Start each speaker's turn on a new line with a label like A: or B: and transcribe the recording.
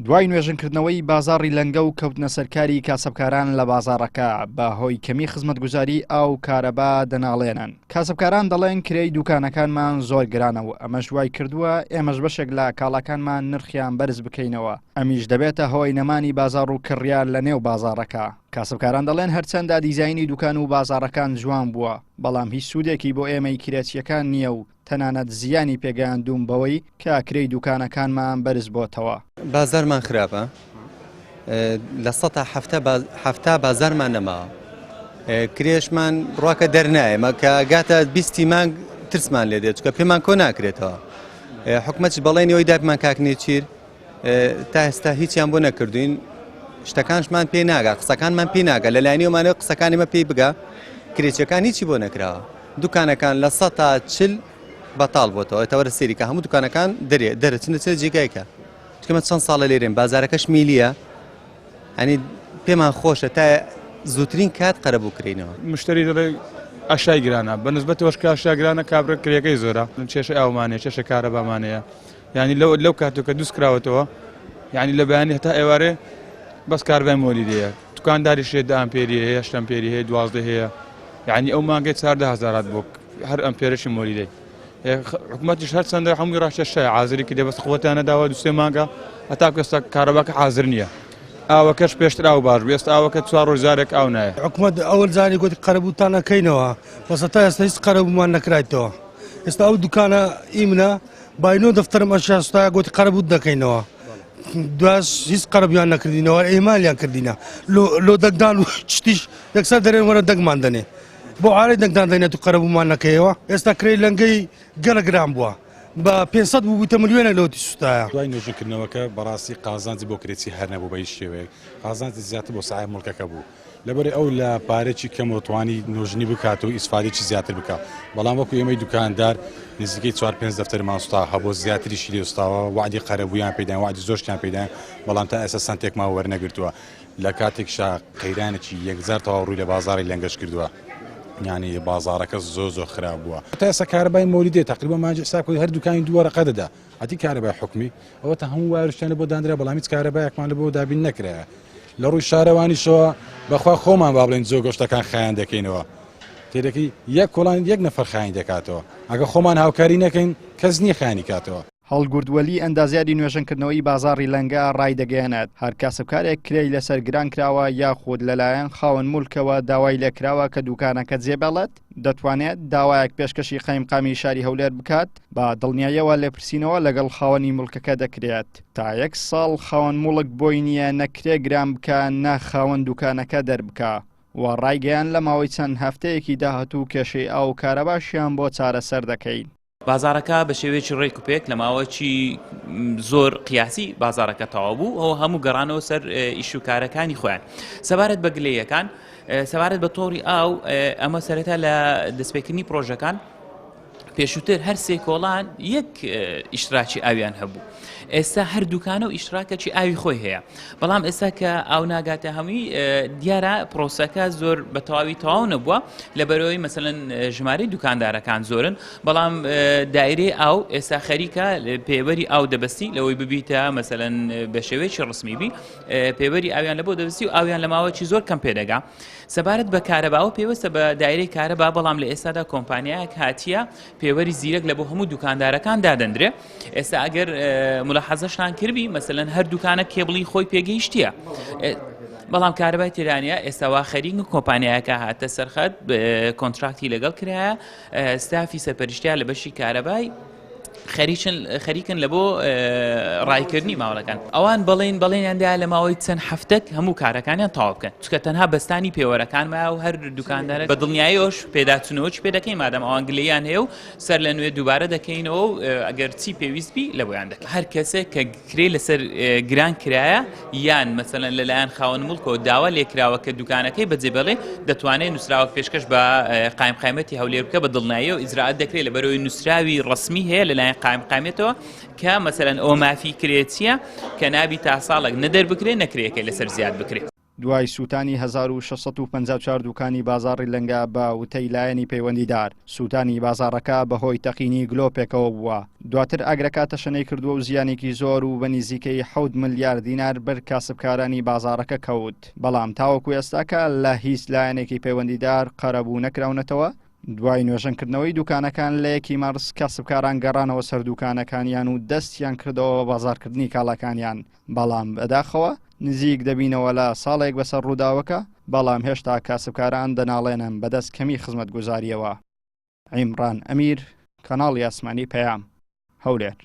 A: دوای نوێژنکردنەوەی بازاڕی لەنگە و کەوتنە سەرکاری کاسبکاران لە بازاڕەکە بە هۆی کەمی خزمەتگوزاری ئاو کارەبا دەناڵێنن. کاسبکاران دەڵێن کرێی دوکانەکانمان زۆر گرانەوە، ئەمەش دوای کردووە ئێمەش بەشێک لە کاڵەکانمان نرخیان بەرز بکەینەوە. ئەمیش دەبێتە هۆی نەمانی بازاڕ و کڕیار لە نێو بازاڕەکە. کاسبکاران دەڵێن هەرچەندە دیزاینی دوکان و بازاڕەکان جوان بووە، بەڵام هیچ سوودێکی بۆ ئێمەی کرێچیەکان نییە و تەنانەت زیانی پێگەیاندوم بەوەی کە کرێی دوکانەکانمان بەرز بۆتەوە.
B: بازارمان خراپە، لە سەتا هەفتە بازارمان نەما، کرێشمان ڕواکە دەرنایە کە گاتە 20 مانگ ترسمان لێ دێت چکە پێمان کۆ ناکرێتەوە. حکومەتش بەڵێنی ئەوی داپمان کاکنێ چیر تا ئێستا هیچیان بۆ نەکردوین، شتەکانشمان پێ ناگا، قسەکانمان پێ ناگە، لەلایەنی ئەومانەوە قسەکانیمە پێی بگە، کرێچەکان هیچی بۆ نەکراوە. دوکانەکان لە 140 بەتاڵ بۆتەوە، ئێتەوەرە سێریکە هەموو دوکانەکان دەرەچنە چ جێگایکە، چکەمە چەند ساڵە لێرێن بازارەکەش میلیە، ئەنی پێمان خۆشە تا زووترین کات قەرە بکرینەوە.
C: مشتری دەڵێ ئاشای گرانە، بەنسبەتەوەش کە ئاشا گرانە کابرا کرێکەی زۆرە، کێشە ئاومانەیە، کێشە کارەبامانەیە، یعنی لەو کاتێککە دووس کراوەتەوە، یعنی لە بەیانی هەتا ئێوارێ بەس کاربای مۆلیدەیە، دوکانداری شێ 10 ئەمپێری هەیە، 8 ئەمپێری هەیە، 12 هەیە، یعنی ئەو مانگەی 14,000 بۆ هەر ئەمپێرەشی مۆلیدەی. حکومەتیش هەر چەندە هەمووی ڕاشێشەیە عازری کردێ بەس خۆتیانە داوا دوسێ مانگە هەتا کەستا کارەباکە حازر نییە. ئاوەکەش پێشتر ئاو باش بێست ئاوەکە 4 ڕۆژارێک ئاو نایە.
D: حکومەت ئەوەل زانی گوتی قەرەبووتانەکەینەوە، بەس تا ئێستا هیچ قەرەبوومان نەکرایەوە. ئێستا ئەو دوکانە ئیمنە باینۆ دەفتەرم ئەشاستا گوتی قەرەبووت دەکەینەوە. دواش هیچ قەرەبیان نەکردینەوە، ئێمالیان کردینە لۆ دەگدان و چتیش یەکسەر دەرێن وەرە دەگمان دەنێ. بۆ عارەی دەنگدان دەینێت و قەرەبوومان نەکەیەوە. ئێستا کرێی لەنگەی گەلە گران بووە، بە 500 بوو ملیۆنە لەوتی سوستایە.
E: دوای نوێژنکردنەوەکە بەڕاستی قازانجی بۆ کرێکی هەر نەبوو بە هیچ شێوەیە، قازانجی زیاتر بۆ سایە مڵکەکە بوو، لەبەرێ ئەو لە پارێکی کەم وتوانی نوێژنی بکات و ئیسفادێکی زیاتر بکات. بەڵام وەکو ئێمەی دوکاندار نزیکەی 4-5 دەفتەرمان سوتا هەبۆ زیاتریشی لێ وستاوە، وعدی قەرەبوویان پێدایان، وعدی زۆرشیان پێدایان، بەڵام تا ئێستا سنتێکمان وەرنەگرتووە. لە کاتێکشا قەیرانێکی 1000 تەواو ڕووی لە بازاڕی لەنگەش کردووە، یعنی بازارەکە زۆر خراپ بووە. تا ئێستا کارەبای مۆلیدێ تقریبا مانجی حساب کرد هەر دوکانی 2 وەرەقە دەدا، ئەتی کارەبای حکومی ئەوە تا هەموو وارشتیانە بۆ دانرا، بەڵام هیچ کارەبایەکمان لە بۆ دابین نەکرایە. لە ڕووی شارەوانیشەوە بەخوا خۆمان با بڵێن جۆ گۆشتەکان خایان دەکەینەوە، تێدەکەی یەک کۆڵان یەک نەفەر خاین دەکاتەوە، ئەگە خۆمان هاوکاری نەکەین کەس نییە خانی کاتەوە.
A: هەڵگوردووەلی ئەندازیاری نوێژنکردنەوەی بازاڕی لەنگە ڕایدەگەیەنێت هەر کاسبکارێک کرێی لەسەر گران کراوە یاخود لەلایەن خاوەن مولکەوە داوای لێکراوە کە دوکانەکە جێبەڵێت دەتوانێت داوایەک پێشکەشی قایمقامی شاری هەولێر بکات، بە دڵنیاییەوە لێپرسینەوە لەگەڵ خاوەنی مولکەکە دەکرێت. تا 1 ساڵ خاوەن مولک بۆی نییە نەکرێ گران بکە نە خاوەن دوکانەکە دەربکە و ڕایگەیان لە ماوەی چەند هەفتەیەکی داهاتوو کێشەی ئاو کارەباشیان بۆ چارەسەر دەکەین.
F: بازارەکە بە شێوەیەکی ڕێک و پێک لە ماوەیەکی زۆر قیاسی بازارەکە تەواو بوو، ئەو هەموو گەڕانەوە سەر ئیشوکارەکانی خۆیان. سەبارەت بە گلەیەکان، سەبارەت بە تۆڕی ئاو، ئەمە سەرەتا لە دەستپێکردنی پرۆژەکان پێشووتر هەر سێ کۆڵان یەک ئیشتراکی ئاویان هەبوو. ئێستا هەر دوکانە و ئیشتراکەکی ئاوی خۆی هەیە، بەڵام ئێستا کە ئاو ناگاتە هەمووی دیارە پرۆسەکە زۆر بە تەواوی تەواو نەبووە، لەبەرەوەی مەسەلەن ژمارەی دوکاندارەکان زۆرن، بەڵام دایرەی ئاو ئێستا خەریکە پێوەری ئاو دەبەستی لەوەی ببیتە مەسەلەن بە شێوەیەکی ڕسمی بی پێوەری ئاویان لە بۆ دەبستی و ئاویان لە ماوەیەکی زۆر کەم پێدەگا. سەبارەت بە کارەباوە پێوەستە بە دایرەی کارەبا، بەڵام لە ئێستادا کۆمپانیایەک هاتیە پێوەری زیرەک لە بۆ هەموو دوکاندارەکان دادەندرێ. ئێستا ئەگەر ملاحەزەشتان کردبی مەسەلەن هەر دوکانە کێبڵی خۆی پێگەیشتیە، بەڵام کارەبای تێرانە ئێستا وا خەریک کۆمپانیایەکە هاتە سەرخەت کۆنتراکتی لەگەڵ کرایە، ستافی سەرپەرشتیان لە بەشی کارەبای خەریکن لە بۆ ڕایکردنی ماوەڵەکان. ئەوان بەڵێنیاندا لە ماوەی چەند هەفتەک هەموو کارەکانیان تەواو بکەن، چکە تەنها بەستانی پێوەرەکانمایە و هەر دوکاندارە بە دڵنیاییەوەش پێداچنەوەی پێ دەکەین، مادەم ئەوان گلەیان هەیە و سەر لە نوێ دووبارە دەکەینەوە و ئەگەر چی پێویستبی لە بۆیان دەکەین. هەر کەسێک کە کرێ لەسەر گران کرایە یان مەسەلەن لەلایەن خاوەن مڵکەوە داوا لێکراوە کە دوکانەکەی بەجێبەڵێ دەتوانێت نووسراوە پێشکەش بە قایمقامەتی هەولێر بکە بە دڵنیاییەوە و ئیجراعات دەکرێت لەبەرەوەی نووسراوی ڕسمی هەیە لەلایەن قایمقامێتەوە کە مەسەلەن ئەو مافی کرێتیە کە نابی تا ساڵێک نەدەر بکرێت نەکرێکەکەی لەسەر زیاد بکرێت.
A: دوای سووتانی 1654 دوکانی بازاڕی لەنگە بە وتەی لایەنی پەیوەندیدار سووتانی بازاڕەکە بەهۆی تەقینی گلۆپێکەوە بووە دواتر ئاگرەکە تەشەنەی کردووە و زیانێکی زۆر و بە نزیکەی 7 ملیار دینار بەر کاسبکارانی بازاڕەکە کەوت بەڵام تاوەکو ئێستاکە لە هیچ لایەنێکی پەیوەندیدار قەرەبوو نەکراونەتەوە دوای نوێژەنکردنەوەی دوکانەکان لە 1 مارس کاسبکاران گەڕانەوە سەر دوکانەکانیان و دەستیان کردەوە بازارکردنی کاڵەکانیان بەڵام بەداخەوە نزیک دەبینەوە لە ساڵێک بەسەر ڕووداوەکە بەڵام هێشتا کاسبکاران دەناڵێنن بەدەست کەمی خزمەتگوزاریەوە عیمران ئەمیر کەناڵی ئاسمانی پەیام هەولێر